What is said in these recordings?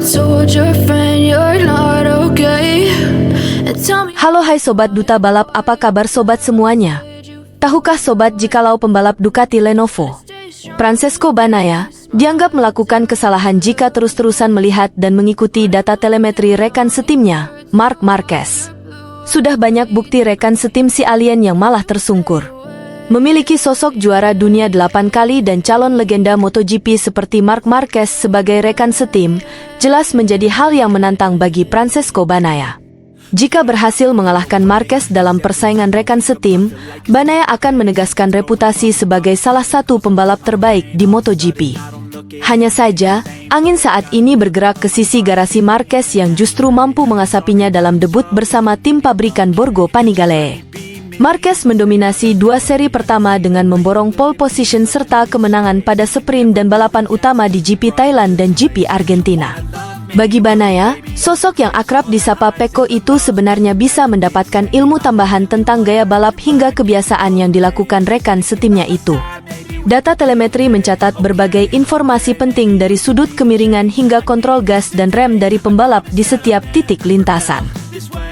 told your friend you're not okay. And tell me Halo hai Sobat Duta Balap, apa kabar sobat semuanya? Tahukah sobat jikalau pembalap Ducati Lenovo, Francesco Bagnaia, dianggap melakukan kesalahan jika terus-terusan melihat dan mengikuti data telemetri rekan setimnya, Marc Marquez. Sudah banyak bukti rekan setim si alien yang malah tersungkur. Memiliki sosok juara dunia 8 kali dan calon legenda MotoGP seperti Marc Marquez sebagai rekan setim, jelas menjadi hal yang menantang bagi Francesco Bagnaia. Jika berhasil mengalahkan Marquez dalam persaingan rekan setim, Bagnaia akan menegaskan reputasi sebagai salah satu pembalap terbaik di MotoGP. Hanya saja, angin saat ini bergerak ke sisi garasi Marquez yang justru mampu mengasapinya dalam debut bersama tim pabrikan Borgo Panigale. Marquez mendominasi dua seri pertama dengan memborong pole position serta kemenangan pada sprint dan balapan utama di GP Thailand dan GP Argentina. Bagi Bagnaia, sosok yang akrab disapa Pecco itu sebenarnya bisa mendapatkan ilmu tambahan tentang gaya balap hingga kebiasaan yang dilakukan rekan setimnya itu. Data telemetri mencatat berbagai informasi penting dari sudut kemiringan hingga kontrol gas dan rem dari pembalap di setiap titik lintasan.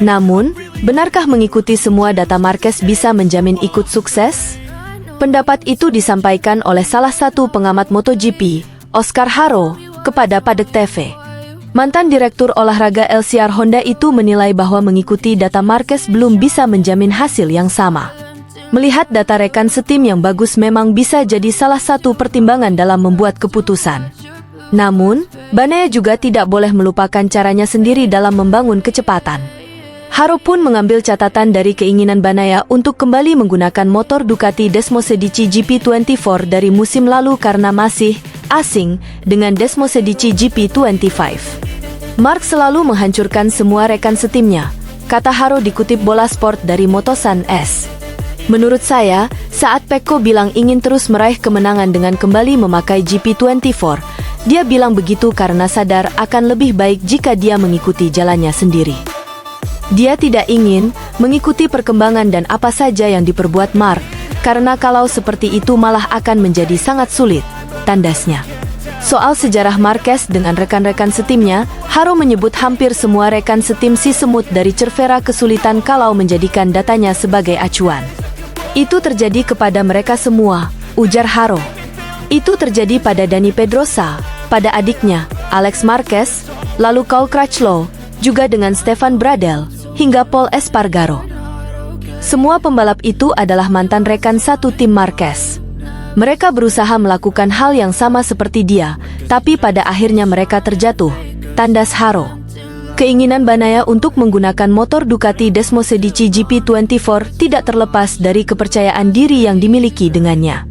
Namun, benarkah mengikuti semua data Marquez bisa menjamin ikut sukses? Pendapat itu disampaikan oleh salah satu pengamat MotoGP, Oscar Haro, kepada Paddock TV. Mantan direktur olahraga LCR Honda itu menilai bahwa mengikuti data Marquez belum bisa menjamin hasil yang sama. Melihat data rekan setim yang bagus memang bisa jadi salah satu pertimbangan dalam membuat keputusan. Namun, Bagnaia juga tidak boleh melupakan caranya sendiri dalam membangun kecepatan. Haro pun mengambil catatan dari keinginan Bagnaia untuk kembali menggunakan motor Ducati Desmosedici GP24 dari musim lalu karena masih asing dengan Desmosedici GP25. Marc selalu menghancurkan semua rekan setimnya, kata Haro dikutip Bola Sport dari Motosan S. Menurut saya, saat Pecco bilang ingin terus meraih kemenangan dengan kembali memakai GP24, dia bilang begitu karena sadar akan lebih baik jika dia mengikuti jalannya sendiri. Dia tidak ingin mengikuti perkembangan dan apa saja yang diperbuat Marc, karena kalau seperti itu malah akan menjadi sangat sulit, tandasnya. Soal sejarah Marquez dengan rekan-rekan setimnya, Haro menyebut hampir semua rekan setim si semut dari Cervera kesulitan kalau menjadikan datanya sebagai acuan. Itu terjadi kepada mereka semua, ujar Haro. Itu terjadi pada Dani Pedrosa, pada adiknya, Alex Marquez, lalu Cal Crutchlow, juga dengan Stefan Bradl, hingga Paul Espargaro. Semua pembalap itu adalah mantan rekan satu tim Marquez. Mereka berusaha melakukan hal yang sama seperti dia, tapi pada akhirnya mereka terjatuh, tandas Haro. Keinginan Bagnaia untuk menggunakan motor Ducati Desmosedici GP24 tidak terlepas dari kepercayaan diri yang dimiliki dengannya.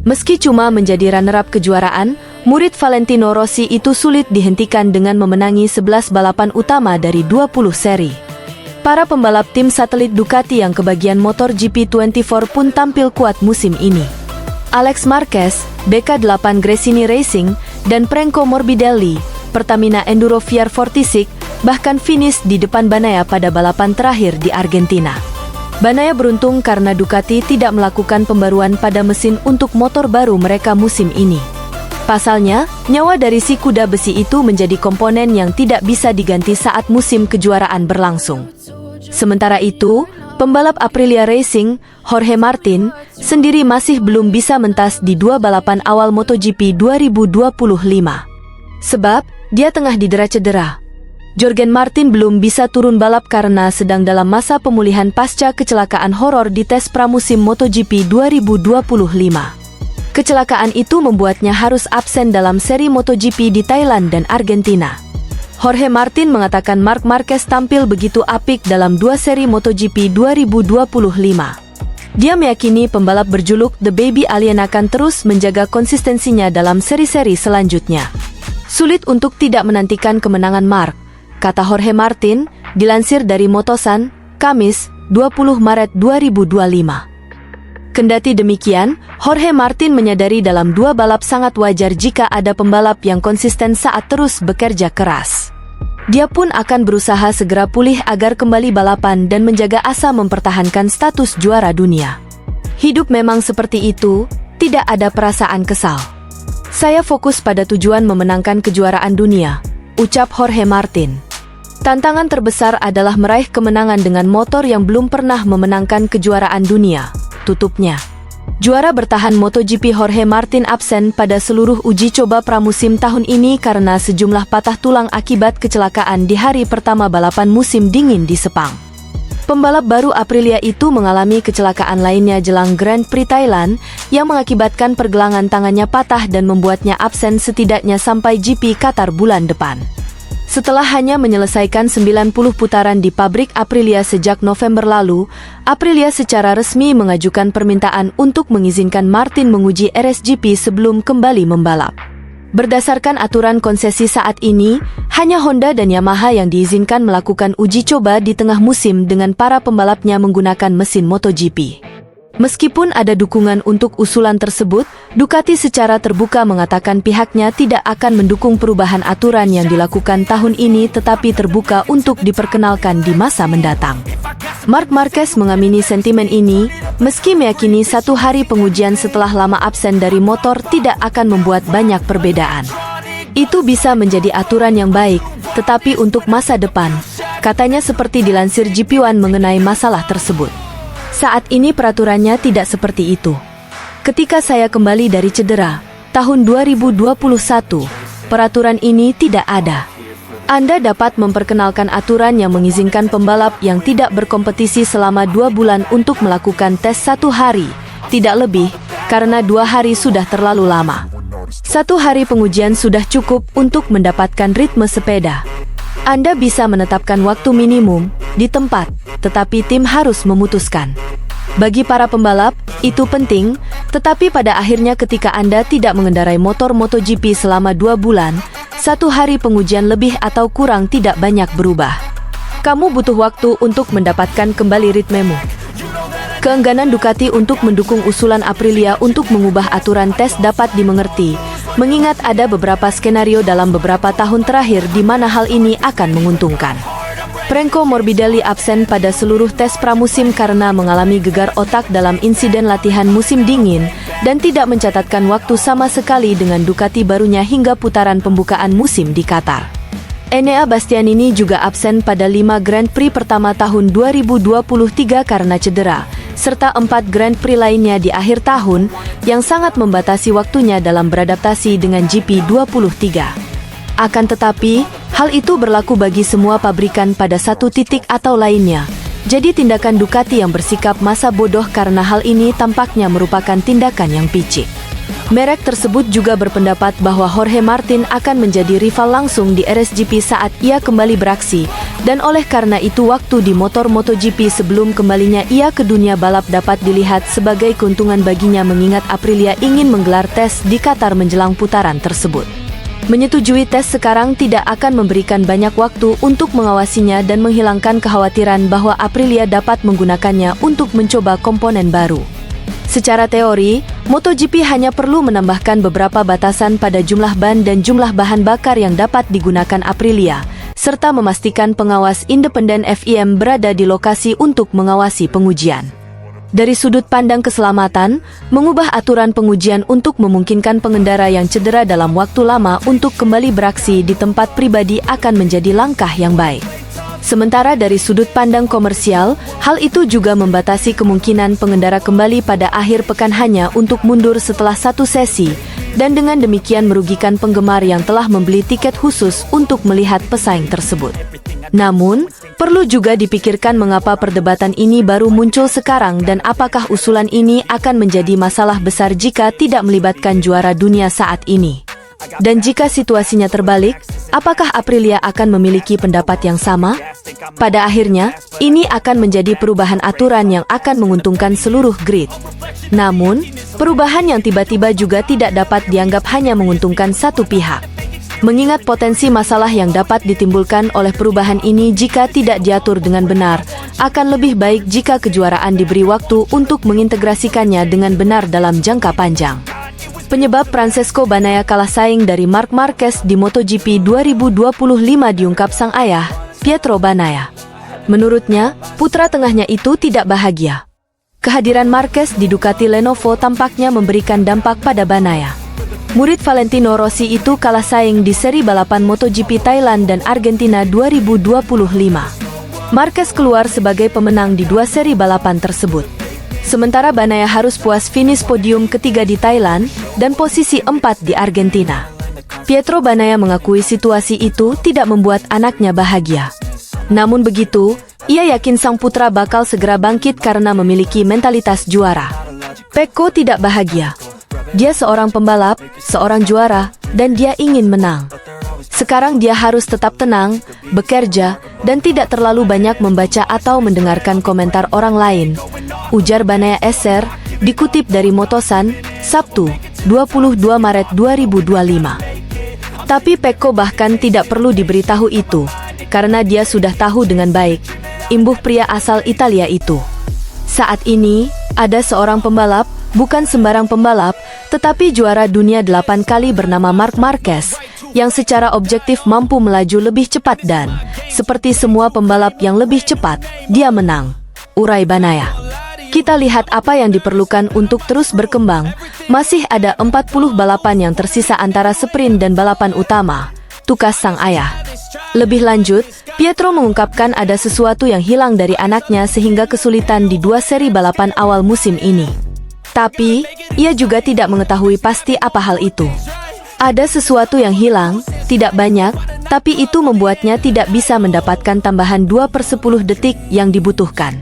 Meski cuma menjadi runner-up kejuaraan, murid Valentino Rossi itu sulit dihentikan dengan memenangi 11 balapan utama dari 20 seri. Para pembalap tim satelit Ducati yang kebagian motor GP24 pun tampil kuat musim ini. Alex Marquez, BK8 Gresini Racing, dan Franco Morbidelli, Pertamina Enduro VR46, bahkan finish di depan Bagnaia pada balapan terakhir di Argentina. Bagnaia beruntung karena Ducati tidak melakukan pembaruan pada mesin untuk motor baru mereka musim ini. Pasalnya, nyawa dari si kuda besi itu menjadi komponen yang tidak bisa diganti saat musim kejuaraan berlangsung. Sementara itu, pembalap Aprilia Racing, Jorge Martin, sendiri masih belum bisa mentas di dua balapan awal MotoGP 2025. Sebab, dia tengah didera cedera. Jorge Martin belum bisa turun balap karena sedang dalam masa pemulihan pasca kecelakaan horor di tes pramusim MotoGP 2025. Kecelakaan itu membuatnya harus absen dalam seri MotoGP di Thailand dan Argentina. Jorge Martin mengatakan Marc Marquez tampil begitu apik dalam dua seri MotoGP 2025. Dia meyakini pembalap berjuluk The Baby Alien akan terus menjaga konsistensinya dalam seri-seri selanjutnya. Sulit untuk tidak menantikan kemenangan Marc, kata Jorge Martin, dilansir dari Motosan, Kamis, 20 Maret 2025. Kendati demikian, Jorge Martin menyadari dalam dua balap sangat wajar jika ada pembalap yang konsisten saat terus bekerja keras. Dia pun akan berusaha segera pulih agar kembali balapan dan menjaga asa mempertahankan status juara dunia. Hidup memang seperti itu, tidak ada perasaan kesal. Saya fokus pada tujuan memenangkan kejuaraan dunia, ucap Jorge Martin. Tantangan terbesar adalah meraih kemenangan dengan motor yang belum pernah memenangkan kejuaraan dunia, tutupnya. Juara bertahan MotoGP Jorge Martin absen pada seluruh uji coba pramusim tahun ini karena sejumlah patah tulang akibat kecelakaan di hari pertama balapan musim dingin di Sepang. Pembalap baru Aprilia itu mengalami kecelakaan lainnya jelang Grand Prix Thailand yang mengakibatkan pergelangan tangannya patah dan membuatnya absen setidaknya sampai GP Qatar bulan depan. Setelah hanya menyelesaikan 90 putaran di pabrik Aprilia sejak November lalu, Aprilia secara resmi mengajukan permintaan untuk mengizinkan Martin menguji RSGP sebelum kembali membalap. Berdasarkan aturan konsesi saat ini, hanya Honda dan Yamaha yang diizinkan melakukan uji coba di tengah musim dengan para pembalapnya menggunakan mesin MotoGP. Meskipun ada dukungan untuk usulan tersebut, Ducati secara terbuka mengatakan pihaknya tidak akan mendukung perubahan aturan yang dilakukan tahun ini tetapi terbuka untuk diperkenalkan di masa mendatang. Marc Marquez mengamini sentimen ini, meski meyakini 1 hari pengujian setelah lama absen dari motor tidak akan membuat banyak perbedaan. Itu bisa menjadi aturan yang baik, tetapi untuk masa depan, katanya seperti dilansir GP One mengenai masalah tersebut. Saat ini peraturannya tidak seperti itu. Ketika saya kembali dari cedera, tahun 2021, peraturan ini tidak ada. Anda dapat memperkenalkan aturan yang mengizinkan pembalap yang tidak berkompetisi selama 2 bulan untuk melakukan tes 1 hari, tidak lebih, karena 2 hari sudah terlalu lama. 1 hari pengujian sudah cukup untuk mendapatkan ritme sepeda. Anda bisa menetapkan waktu minimum di tempat, tetapi tim harus memutuskan. Bagi para pembalap, itu penting, tetapi pada akhirnya ketika Anda tidak mengendarai motor MotoGP selama 2 bulan, 1 hari pengujian lebih atau kurang tidak banyak berubah. Kamu butuh waktu untuk mendapatkan kembali ritmemu. Keengganan Ducati untuk mendukung usulan Aprilia untuk mengubah aturan tes dapat dimengerti, mengingat ada beberapa skenario dalam beberapa tahun terakhir di mana hal ini akan menguntungkan. Franco Morbidelli absen pada seluruh tes pramusim karena mengalami gegar otak dalam insiden latihan musim dingin dan tidak mencatatkan waktu sama sekali dengan Ducati barunya hingga putaran pembukaan musim di Qatar. Enea Bastianini juga absen pada 5 Grand Prix pertama tahun 2023 karena cedera, serta 4 Grand Prix lainnya di akhir tahun yang sangat membatasi waktunya dalam beradaptasi dengan GP23. Akan tetapi, hal itu berlaku bagi semua pabrikan pada satu titik atau lainnya. Jadi tindakan Ducati yang bersikap masa bodoh karena hal ini tampaknya merupakan tindakan yang picik. Merek tersebut juga berpendapat bahwa Jorge Martin akan menjadi rival langsung di RSGP saat ia kembali beraksi, dan oleh karena itu waktu di motor MotoGP sebelum kembalinya ia ke dunia balap dapat dilihat sebagai keuntungan baginya mengingat Aprilia ingin menggelar tes di Qatar menjelang putaran tersebut. Menyetujui tes sekarang tidak akan memberikan banyak waktu untuk mengawasinya dan menghilangkan kekhawatiran bahwa Aprilia dapat menggunakannya untuk mencoba komponen baru. Secara teori, MotoGP hanya perlu menambahkan beberapa batasan pada jumlah ban dan jumlah bahan bakar yang dapat digunakan Aprilia, serta memastikan pengawas independen FIM berada di lokasi untuk mengawasi pengujian. Dari sudut pandang keselamatan, mengubah aturan pengujian untuk memungkinkan pengendara yang cedera dalam waktu lama untuk kembali beraksi di tempat pribadi akan menjadi langkah yang baik. Sementara dari sudut pandang komersial, hal itu juga membatasi kemungkinan pengendara kembali pada akhir pekan hanya untuk mundur setelah 1 sesi, dan dengan demikian merugikan penggemar yang telah membeli tiket khusus untuk melihat pesaing tersebut. Namun, perlu juga dipikirkan mengapa perdebatan ini baru muncul sekarang dan apakah usulan ini akan menjadi masalah besar jika tidak melibatkan juara dunia saat ini. Dan jika situasinya terbalik, apakah Aprilia akan memiliki pendapat yang sama? Pada akhirnya, ini akan menjadi perubahan aturan yang akan menguntungkan seluruh grid. Namun, perubahan yang tiba-tiba juga tidak dapat dianggap hanya menguntungkan satu pihak. Mengingat potensi masalah yang dapat ditimbulkan oleh perubahan ini jika tidak diatur dengan benar, akan lebih baik jika kejuaraan diberi waktu untuk mengintegrasikannya dengan benar dalam jangka panjang. Penyebab Francesco Bagnaia kalah saing dari Marc Marquez di MotoGP 2025 diungkap sang ayah, Pietro Bagnaia. Menurutnya, putra tengahnya itu tidak bahagia. Kehadiran Marquez di Ducati Lenovo tampaknya memberikan dampak pada Bagnaia. Murid Valentino Rossi itu kalah saing di seri balapan MotoGP Thailand dan Argentina 2025. Marquez keluar sebagai pemenang di dua seri balapan tersebut. Sementara Bagnaia harus puas finish podium ketiga di Thailand dan posisi 4 di Argentina. Pietro Bagnaia mengakui situasi itu tidak membuat anaknya bahagia. Namun begitu, ia yakin sang putra bakal segera bangkit karena memiliki mentalitas juara. Pecco tidak bahagia. Dia seorang pembalap, seorang juara, dan dia ingin menang. Sekarang dia harus tetap tenang, bekerja, dan tidak terlalu banyak membaca atau mendengarkan komentar orang lain, ujar Bagnaia SR, dikutip dari Motosan, Sabtu, 22 Maret 2025. Tapi Pecco bahkan tidak perlu diberitahu itu, karena dia sudah tahu dengan baik, imbuh pria asal Italia itu. Saat ini, ada seorang pembalap, bukan sembarang pembalap, tetapi juara dunia 8 kali bernama Marc Marquez, yang secara objektif mampu melaju lebih cepat dan, seperti semua pembalap yang lebih cepat, dia menang, urai Bagnaia. Kita lihat apa yang diperlukan untuk terus berkembang, masih ada 40 balapan yang tersisa antara sprint dan balapan utama, tukas sang ayah. Lebih lanjut, Pietro mengungkapkan ada sesuatu yang hilang dari anaknya sehingga kesulitan di dua seri balapan awal musim ini. Tapi, ia juga tidak mengetahui pasti apa hal itu. Ada sesuatu yang hilang, tidak banyak, tapi itu membuatnya tidak bisa mendapatkan tambahan 2/10 detik yang dibutuhkan.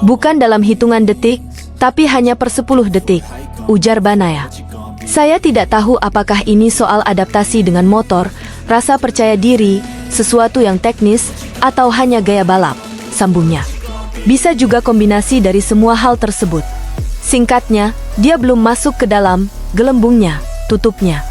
Bukan dalam hitungan detik, tapi hanya per 10 detik, ujar Bagnaia. Saya tidak tahu apakah ini soal adaptasi dengan motor, rasa percaya diri, sesuatu yang teknis, atau hanya gaya balap, sambungnya. Bisa juga kombinasi dari semua hal tersebut. Singkatnya, dia belum masuk ke dalam gelembungnya, tutupnya.